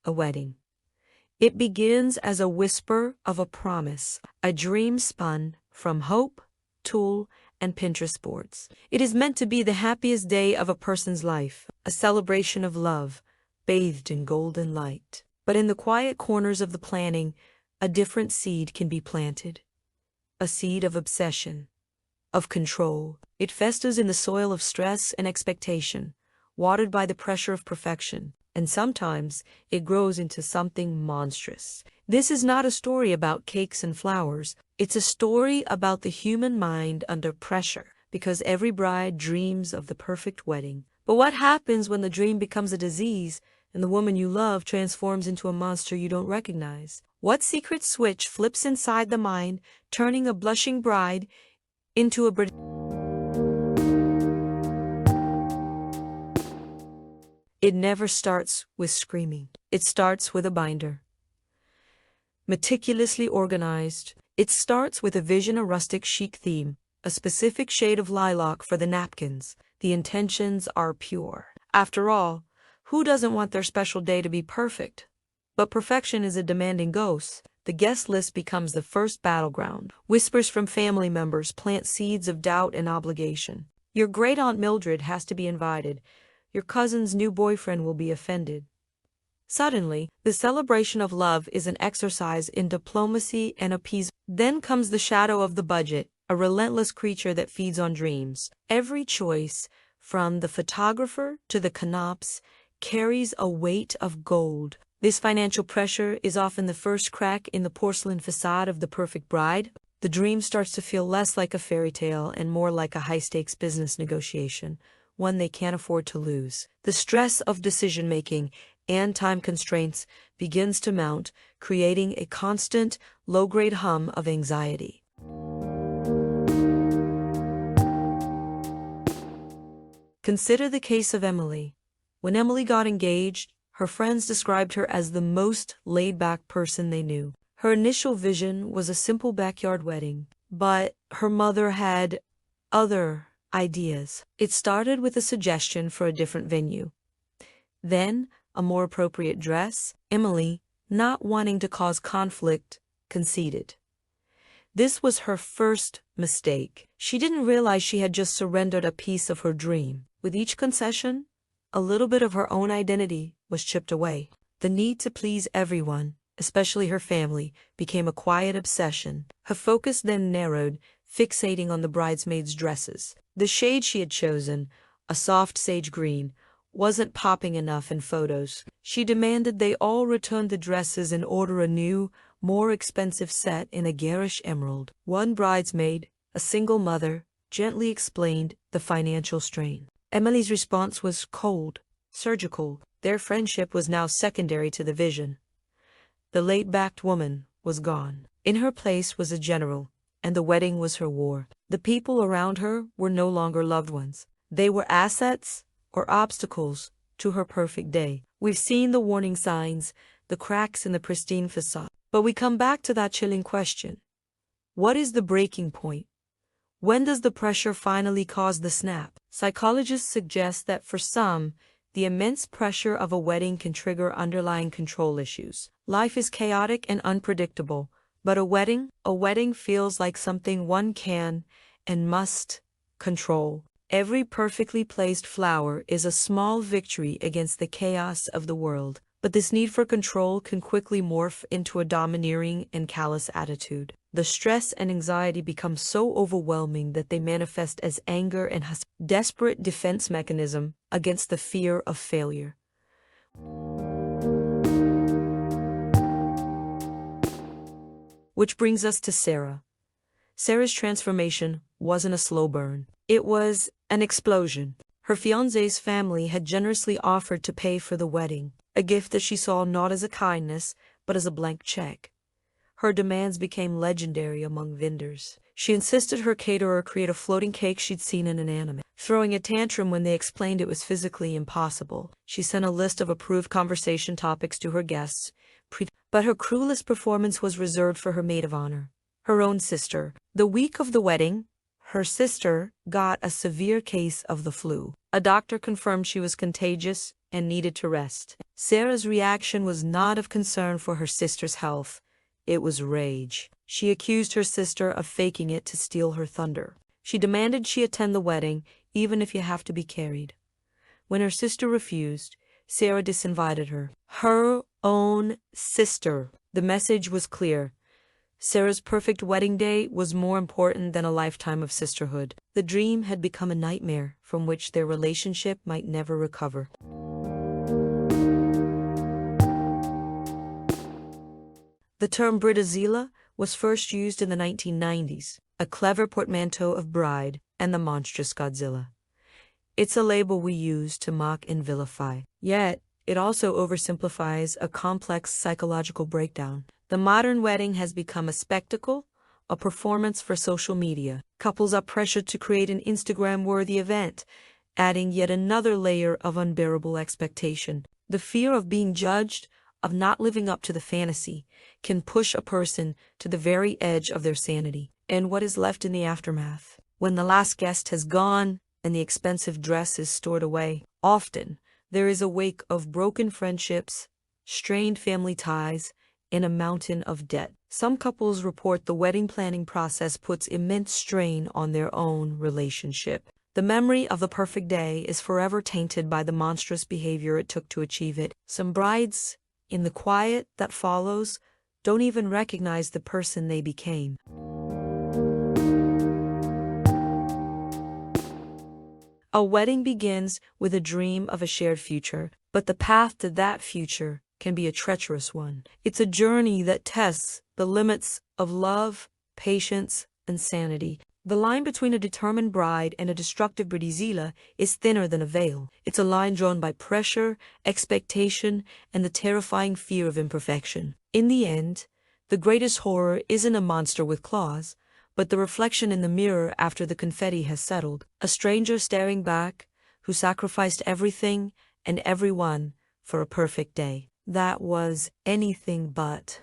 a wedding. It begins as a whisper of a promise, a dream spun from hope, tulle, and Pinterest boards. It is meant to be the happiest day of a person's life, a celebration of love, bathed in golden light. But in the quiet corners of the planning, a different seed can be planted. A seed of obsession, of control. It festers in the soil of stress and expectation, watered by the pressure of perfection. And sometimes it grows into something monstrous. This is not a story about cakes and flowers. It's a story about the human mind under pressure, because every bride dreams of the perfect wedding. But what happens when the dream becomes a disease and the woman you love transforms into a monster you don't recognize? What secret switch flips inside the mind, turning a blushing bride into a It never starts with screaming. It starts with a binder. Meticulously organized, it starts with a vision, a rustic chic theme, a specific shade of lilac for the napkins. The intentions are pure. After all, who doesn't want their special day to be perfect? But perfection is a demanding ghost. The guest list becomes the first battleground. Whispers from family members plant seeds of doubt and obligation. Your great-aunt Mildred has to be invited. Your cousin's new boyfriend will be offended. Suddenly, the celebration of love is an exercise in diplomacy and appeasement. Then comes the shadow of the budget, a relentless creature that feeds on dreams. Every choice, from the photographer to the canapes, carries a weight of gold. This financial pressure is often the first crack in the porcelain facade of the perfect bride. The dream starts to feel less like a fairy tale and more like a high-stakes business negotiation, one they can't afford to lose. The stress of decision-making and time constraints begins to mount, creating a constant, low-grade hum of anxiety. Consider the case of Emily. When Emily got engaged, her friends described her as the most laid-back person they knew. Her initial vision was a simple backyard wedding, but her mother had other ideas. It started with a suggestion for a different venue. Then, a more appropriate dress. Emily, not wanting to cause conflict, conceded. This was her first mistake. She didn't realize she had just surrendered a piece of her dream. With each concession, a little bit of her own identity was chipped away. The need to please everyone, especially her family, became a quiet obsession. Her focus then narrowed, fixating on the bridesmaids' dresses. The shade she had chosen, a soft sage green, wasn't popping enough in photos. She demanded they all return the dresses and order a new, more expensive set in a garish emerald. One bridesmaid, a single mother, gently explained the financial strain. Emily's response was cold, surgical. Their friendship was now secondary to the vision. The laid-backed woman was gone. In her place was a general, and the wedding was her war. The people around her were no longer loved ones. They were assets or obstacles to her perfect day. We've seen the warning signs, the cracks in the pristine facade. But we come back to that chilling question. What is the breaking point? When does the pressure finally cause the snap? Psychologists suggest that for some, the immense pressure of a wedding can trigger underlying control issues. Life is chaotic and unpredictable, but a wedding feels like something one can and must control. Every perfectly placed flower is a small victory against the chaos of the world, but this need for control can quickly morph into a domineering and callous attitude. The stress and anxiety become so overwhelming that they manifest as anger and desperate defense mechanism against the fear of failure. Which brings us to Sarah. Sarah's transformation wasn't a slow burn. It was an explosion. Her fiancé's family had generously offered to pay for the wedding, a gift that she saw not as a kindness, but as a blank check. Her demands became legendary among vendors. She insisted her caterer create a floating cake she'd seen in an anime, throwing a tantrum when they explained it was physically impossible. She sent a list of approved conversation topics to her guests, but her cruelest performance was reserved for her maid of honor, her own sister. The week of the wedding, her sister got a severe case of the flu. A doctor confirmed she was contagious, and needed to rest. Sarah's reaction was not of concern for her sister's health. It was rage. She accused her sister of faking it to steal her thunder. She demanded she attend the wedding, even if you have to be carried. When her sister refused, Sarah disinvited her. Her own sister. The message was clear. Sarah's perfect wedding day was more important than a lifetime of sisterhood. The dream had become a nightmare from which their relationship might never recover. The term Bridezilla was first used in the 1990s, a clever portmanteau of bride and the monstrous Godzilla. It's a label we use to mock and vilify. Yet, it also oversimplifies a complex psychological breakdown. The modern wedding has become a spectacle, a performance for social media. Couples are pressured to create an Instagram-worthy event, adding yet another layer of unbearable expectation. The fear of being judged, of not living up to the fantasy, can push a person to the very edge of their sanity. And what is left in the aftermath? When the last guest has gone and the expensive dress is stored away, often there is a wake of broken friendships, strained family ties, and a mountain of debt. Some couples report the wedding planning process puts immense strain on their own relationship. The memory of the perfect day is forever tainted by the monstrous behavior it took to achieve it. Some brides, in the quiet that follows, don't even recognize the person they became. A wedding begins with a dream of a shared future, but the path to that future can be a treacherous one. It's a journey that tests the limits of love, patience, and sanity. The line between a determined bride and a destructive Bridezilla is thinner than a veil. It's a line drawn by pressure, expectation, and the terrifying fear of imperfection. In the end, the greatest horror isn't a monster with claws, but the reflection in the mirror after the confetti has settled. A stranger staring back, who sacrificed everything and everyone for a perfect day. That was anything but.